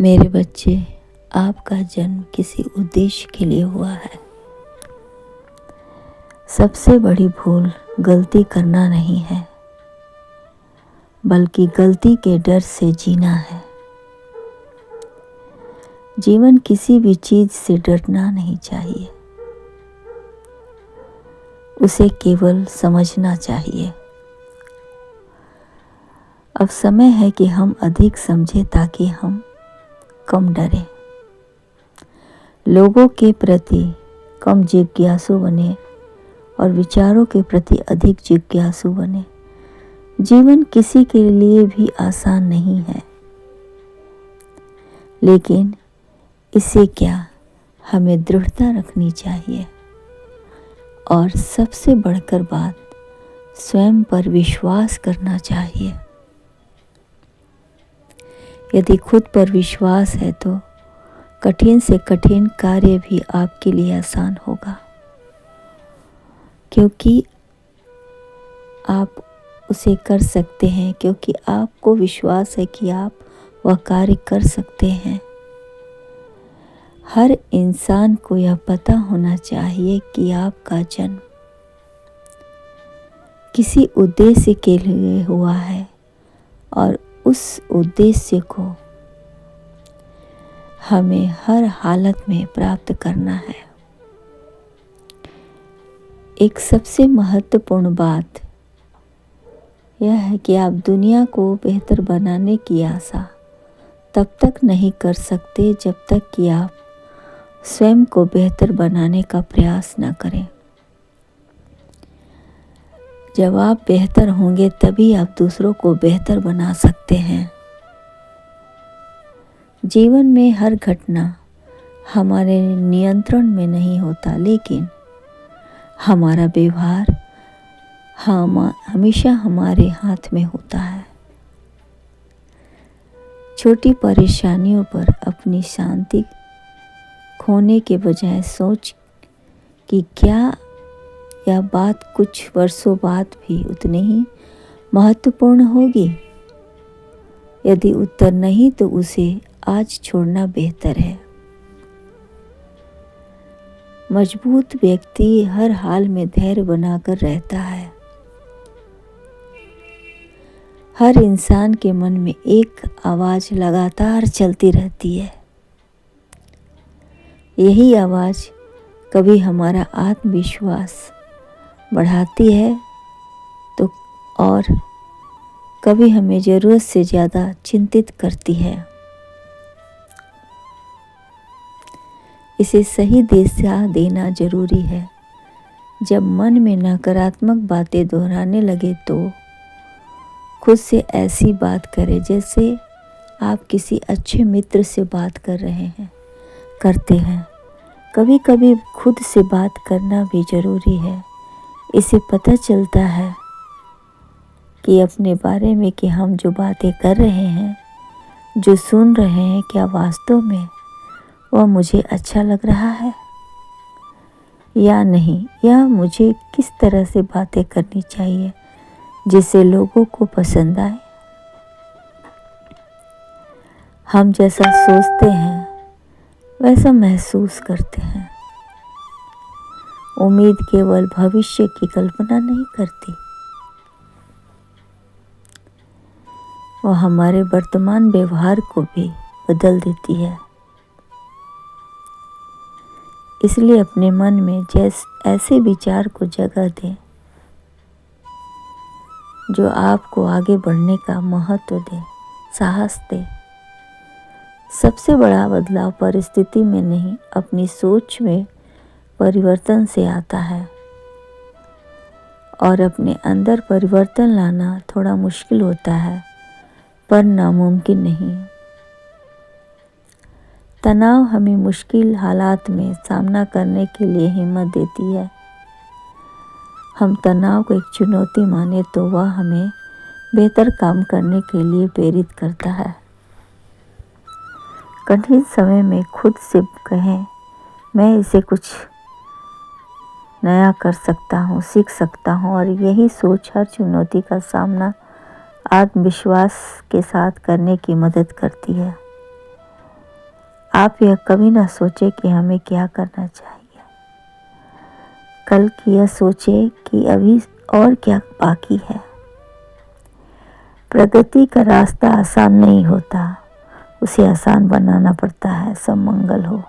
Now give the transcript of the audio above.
मेरे बच्चे, आपका जन्म किसी उद्देश्य के लिए हुआ है। सबसे बड़ी भूल गलती करना नहीं है, बल्कि गलती के डर से जीना है। जीवन किसी भी चीज से डरना नहीं चाहिए, उसे केवल समझना चाहिए। अब समय है कि हम अधिक समझें ताकि हम कम डरें, लोगों के प्रति कम जिज्ञासु बने और विचारों के प्रति अधिक जिज्ञासु बने। जीवन किसी के लिए भी आसान नहीं है, लेकिन इससे क्या हमें दृढ़ता रखनी चाहिए और सबसे बढ़कर बात, स्वयं पर विश्वास करना चाहिए। यदि खुद पर विश्वास है तो कठिन से कठिन कार्य भी आपके लिए आसान होगा, क्योंकि आप उसे कर सकते हैं, क्योंकि आपको विश्वास है कि आप वह कार्य कर सकते हैं। हर इंसान को यह पता होना चाहिए कि आपका जन्म किसी उद्देश्य के लिए हुआ है और उस उद्देश्य को हमें हर हालत में प्राप्त करना है। एक सबसे महत्वपूर्ण बात यह है कि आप दुनिया को बेहतर बनाने की आशा तब तक नहीं कर सकते जब तक कि आप स्वयं को बेहतर बनाने का प्रयास न करें। जब आप बेहतर होंगे तभी आप दूसरों को बेहतर बना सकते हैं। जीवन में हर घटना हमारे नियंत्रण में नहीं होता, लेकिन हमारा व्यवहार हमेशा हमारे हाथ में होता है। छोटी परेशानियों पर अपनी शांति खोने के बजाय सोच कि क्या यह बात कुछ वर्षों बाद भी उतनी ही महत्वपूर्ण होगी। यदि उत्तर नहीं तो उसे आज छोड़ना बेहतर है। मजबूत व्यक्ति हर हाल में धैर्य बनाकर रहता है। हर इंसान के मन में एक आवाज लगातार चलती रहती है। यही आवाज कभी हमारा आत्मविश्वास बढ़ाती है तो और कभी हमें ज़रूरत से ज़्यादा चिंतित करती है। इसे सही दिशा देना जरूरी है। जब मन में नकारात्मक बातें दोहराने लगे तो खुद से ऐसी बात करें जैसे आप किसी अच्छे मित्र से बात करते हैं। कभी कभी खुद से बात करना भी जरूरी है। इससे पता चलता है कि अपने बारे में कि हम जो बातें कर रहे हैं, जो सुन रहे हैं, क्या वास्तव में वह मुझे अच्छा लग रहा है या नहीं, या मुझे किस तरह से बातें करनी चाहिए जिससे लोगों को पसंद आए। हम जैसा सोचते हैं वैसा महसूस करते हैं। उम्मीद केवल भविष्य की कल्पना नहीं करती, वह हमारे वर्तमान व्यवहार को भी बदल देती है। इसलिए अपने मन में ऐसे विचार को जगह दें जो आपको आगे बढ़ने का महत्व दे, साहस दे। सबसे बड़ा बदलाव परिस्थिति में नहीं, अपनी सोच में परिवर्तन से आता है। और अपने अंदर परिवर्तन लाना थोड़ा मुश्किल होता है, पर नामुमकिन नहीं। तनाव हमें मुश्किल हालात में सामना करने के लिए हिम्मत देती है। हम तनाव को एक चुनौती माने तो वह हमें बेहतर काम करने के लिए प्रेरित करता है। कठिन समय में खुद से कहें, मैं इसे कुछ नया कर सकता हूँ, सीख सकता हूँ, और यही सोच हर चुनौती का सामना आत्मविश्वास के साथ करने की मदद करती है। आप यह कभी ना सोचे कि हमें क्या करना चाहिए। कल की यह सोचे कि अभी और क्या बाकी है। प्रगति का रास्ता आसान नहीं होता, उसे आसान बनाना पड़ता है। सब मंगल हो।